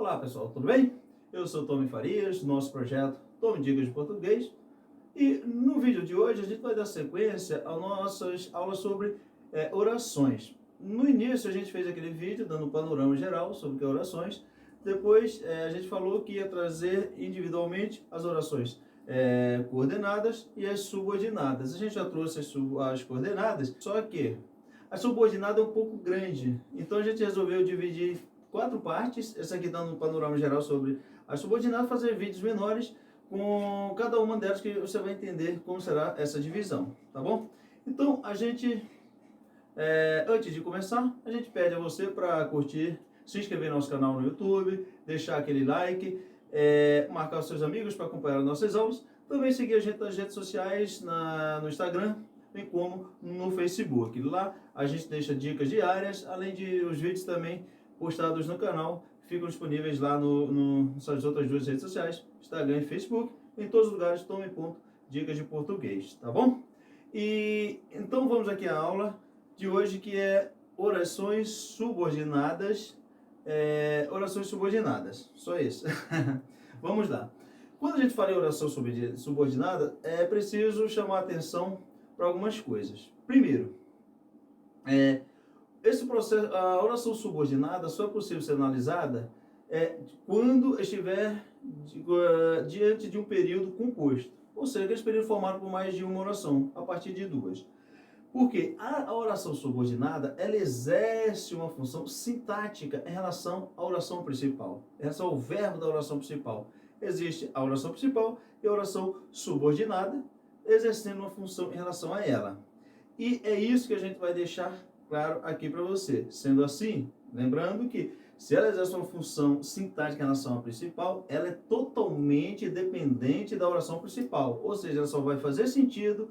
Olá pessoal, tudo bem? Eu sou Tony Farias, do nosso projeto Tome Dicas de Português. E no vídeo de hoje a gente vai dar sequência às nossas aulas sobre orações. No início a gente fez aquele vídeo dando um panorama geral sobre o que é orações. Depois a gente falou que ia trazer individualmente as orações coordenadas e as subordinadas. A gente já trouxe as coordenadas, só que a subordinada é um pouco grande. Então a gente resolveu dividir 4 partes, essa aqui dando um panorama geral sobre as subordinadas, fazer vídeos menores com cada uma delas que você vai entender como será essa divisão, tá bom? Então a gente, antes de começar, a gente pede a você para curtir, se inscrever no nosso canal no YouTube, deixar aquele like, marcar os seus amigos para acompanhar nossas aulas, também seguir a gente nas redes sociais, no Instagram, bem como no Facebook. Lá a gente deixa dicas diárias, além de os vídeos também postados no canal, ficam disponíveis lá nas outras duas redes sociais, Instagram e Facebook, em todos os lugares. Dicas de português, tá bom? E então vamos aqui à aula de hoje, que é orações subordinadas, só isso. Vamos lá. Quando a gente fala em oração subordinada, é preciso chamar a atenção para algumas coisas. Primeiro, esse processo, a oração subordinada só é possível ser analisada quando estiver diante de um período composto, ou seja, esse período formado por mais de uma oração, a partir de duas. Porque a oração subordinada, ela exerce uma função sintática em relação à oração principal, em relação ao verbo da oração principal. Existe a oração principal e a oração subordinada, exercendo uma função em relação a ela. E é isso que a gente vai deixar claro aqui para você. Sendo assim, lembrando que se ela exerce uma função sintática em relação à principal, ela é totalmente dependente da oração principal. Ou seja, ela só vai fazer sentido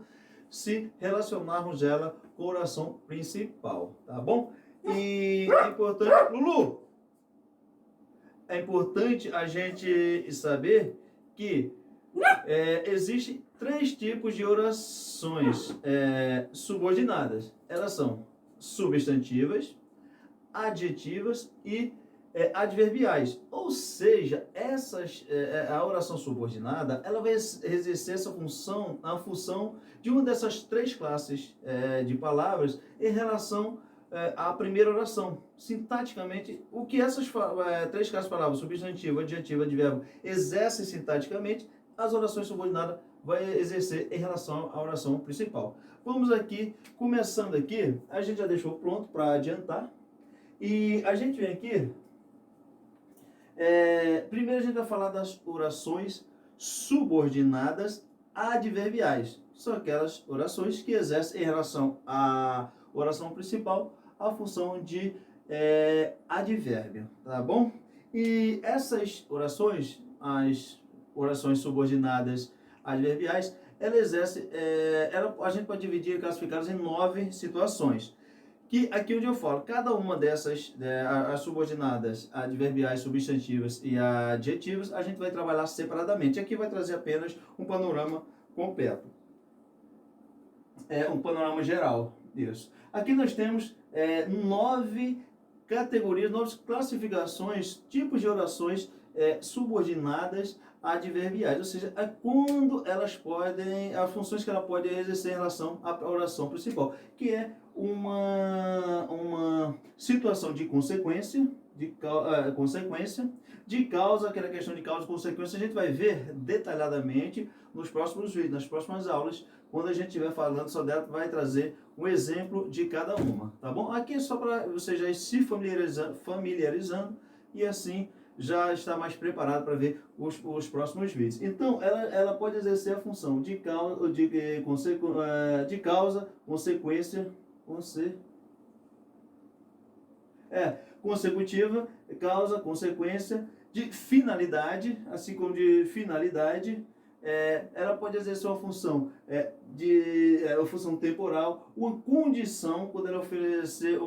se relacionarmos ela com a oração principal, tá bom? E é importante, Lulu, é importante a gente saber que existem 3 tipos de orações subordinadas. Elas são substantivas, adjetivas e adverbiais. Ou seja, a oração subordinada, ela vai exercer essa função, a função de uma dessas 3 classes de palavras em relação à primeira oração. Sintaticamente, o que essas 3 classes de palavras, substantivo, adjetivo, advérbio, exercem sintaticamente, as orações subordinadas vai exercer em relação à oração principal. Vamos aqui, começando aqui, a gente já deixou pronto para adiantar. E a gente vem aqui, primeiro a gente vai falar das orações subordinadas adverbiais. São aquelas orações que exercem em relação à oração principal a função de advérbio, tá bom? E essas orações, as orações subordinadas adverbiais, ela exerce, a gente pode dividir e classificá-las em 9 situações. Que aqui onde eu falo, cada uma dessas, as subordinadas, adverbiais, substantivas e adjetivas, a gente vai trabalhar separadamente. Aqui vai trazer apenas um panorama completo. Um panorama geral disso. Aqui nós temos 9 categorias, 9 classificações, tipos de orações subordinadas adverbiais, ou seja, quando elas podem, as funções que ela pode exercer em relação à oração principal, que é uma situação de consequência, de causa, aquela questão de causa e consequência, a gente vai ver detalhadamente nos próximos vídeos, nas próximas aulas, quando a gente estiver falando só dela, vai trazer um exemplo de cada uma, tá bom? Aqui é só para você já ir se familiarizando e assim já está mais preparado para ver os próximos vídeos. Então, ela pode exercer a função de causa, consequência, consecutiva, causa, consequência, de finalidade, assim como de finalidade. Ela pode exercer uma função uma função temporal, uma condição, quando ela oferecer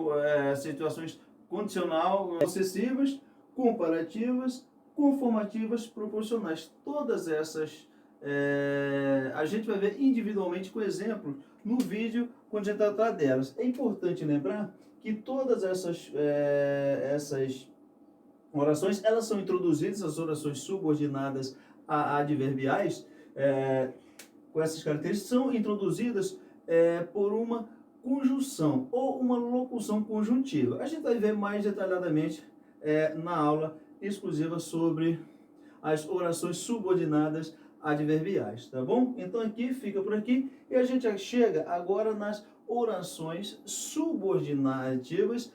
situações condicional, sucessivas, comparativas, conformativas, proporcionais. Todas essas a gente vai ver individualmente com exemplos no vídeo quando a gente tratar delas. É importante lembrar que todas essas orações, elas são introduzidas, as orações subordinadas a adverbiais, com essas características, são introduzidas por uma conjunção ou uma locução conjuntiva. A gente vai ver mais detalhadamente na aula exclusiva sobre as orações subordinadas adverbiais, tá bom? Então aqui, fica por aqui, e a gente já chega agora nas orações subordinativas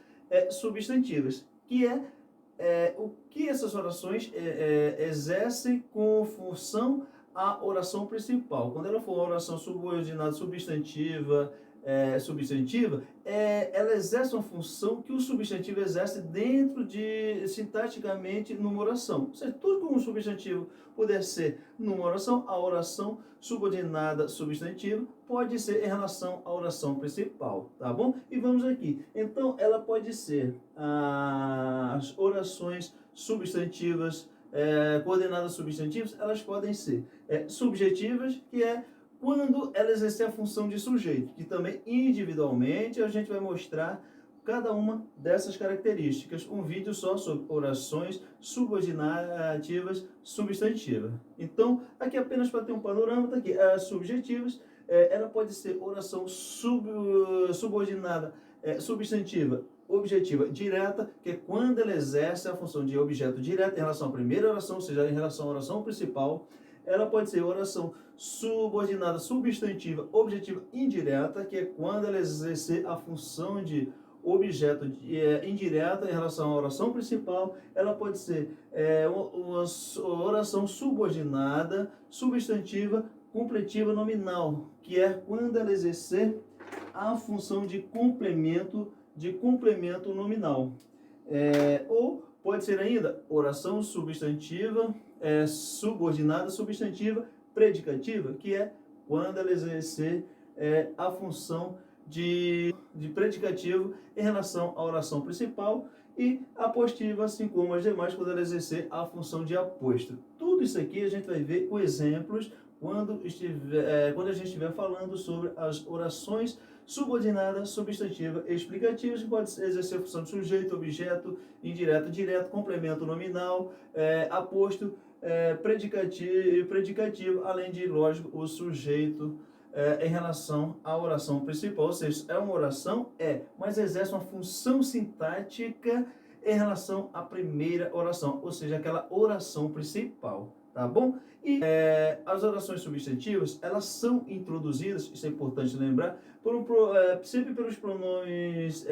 substantivas, que o que essas orações exercem com função à oração principal. Quando ela for uma oração subordinada substantiva, ela exerce uma função que o substantivo exerce dentro de, sintaticamente, numa oração. Ou seja, tudo que um substantivo puder ser numa oração, a oração subordinada substantiva pode ser em relação à oração principal, tá bom? E vamos aqui. Então, ela pode ser as orações substantivas, coordenadas substantivas, elas podem ser subjetivas, que é quando ela exercer a função de sujeito, que também individualmente a gente vai mostrar cada uma dessas características. Um vídeo só sobre orações subordinativas substantivas. Então, aqui apenas para ter um panorama, tá aqui, as subjetivas, ela pode ser oração subordinada substantiva objetiva direta, que é quando ela exerce a função de objeto direto em relação à primeira oração, ou seja, em relação à oração principal. Ela pode ser oração subordinada substantiva objetiva indireta, que é quando ela exercer a função de objeto indireta em relação à oração principal. Ela pode ser uma oração subordinada substantiva completiva nominal, que é quando ela exercer a função de complemento nominal. Ou pode ser ainda oração substantiva subordinada substantiva predicativa, que é quando ela exercer a função de predicativo em relação à oração principal, e apostiva, assim como as demais, quando ela exercer a função de aposto. Tudo isso aqui a gente vai ver com exemplos quando a gente estiver falando sobre as orações subordinadas, substantiva e explicativas, que pode exercer a função de sujeito, objeto, indireto, direto, complemento nominal, aposto, predicativo, além de, lógico, o sujeito em relação à oração principal. Ou seja, é uma oração? Mas exerce uma função sintática em relação à primeira oração, ou seja, aquela oração principal, tá bom? E as orações substantivas, elas são introduzidas, isso é importante lembrar, sempre pelos pronomes,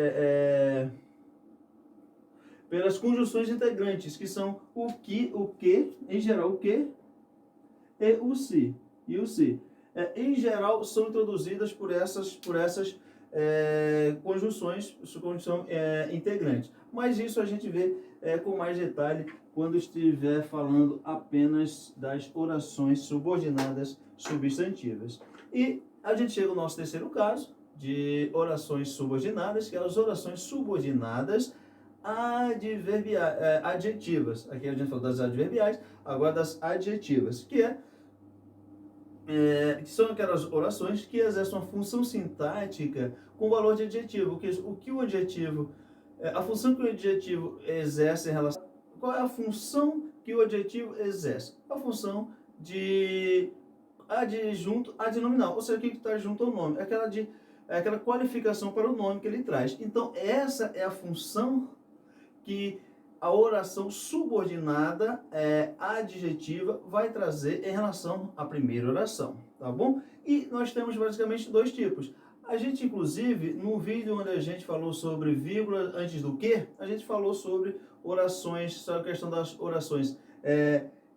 pelas conjunções integrantes, que são o que, em geral o que, e o se. Em geral, são introduzidas por essas conjunções integrantes. Mas isso a gente vê com mais detalhe quando estiver falando apenas das orações subordinadas substantivas. E a gente chega ao nosso terceiro caso de orações subordinadas, que são as orações subordinadas adjetivas. Aqui a gente falou das adverbiais, agora das adjetivas, que são aquelas orações que exercem uma função sintática com valor de adjetivo. A função que o adjetivo exerce em relação... Qual é a função que o adjetivo exerce? A função de adjunto adnominal, ou seja, o que está junto ao nome? Aquela qualificação para o nome que ele traz. Então, essa é a função que a oração subordinada adjetiva vai trazer em relação à primeira oração, tá bom? E nós temos basicamente dois tipos. A gente, inclusive, no vídeo onde a gente falou sobre vírgula antes do que, a gente falou sobre orações, sobre a questão das orações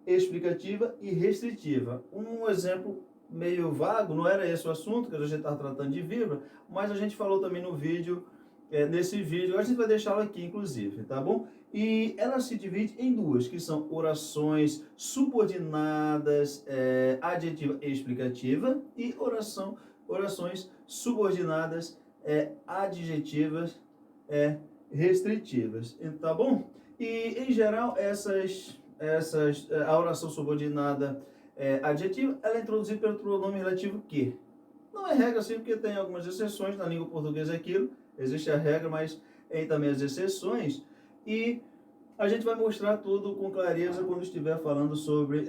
explicativa e restritiva. Um exemplo meio vago, não era esse o assunto, que a gente estava tratando de vírgula, mas a gente falou também no vídeo, nesse vídeo, a gente vai deixá-lo aqui, inclusive, tá bom? E ela se divide em duas, que são orações subordinadas adjetiva e explicativa, e orações subordinadas adjetivas restritivas, tá bom? E em geral a oração subordinada adjetiva, ela é introduzida pelo pronome relativo que. Não é regra assim, porque tem algumas exceções, na língua portuguesa é aquilo, existe a regra, mas tem também as exceções. E A gente vai mostrar tudo com clareza quando estiver falando sobre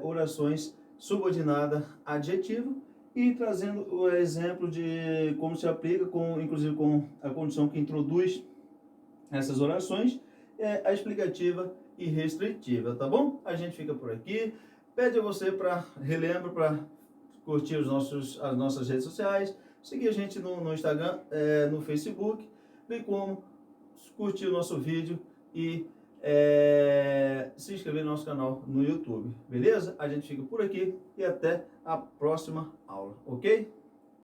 orações subordinada adjetivo e trazendo o exemplo de como se aplica, inclusive com a condição que introduz essas orações, a explicativa e restritiva, tá bom? A gente fica por aqui. Pede a você relembra para curtir as nossas redes sociais, seguir a gente no Instagram, no Facebook, bem como curtir o nosso vídeo e se inscrever no nosso canal no YouTube, beleza? A gente fica por aqui e até a próxima aula, ok?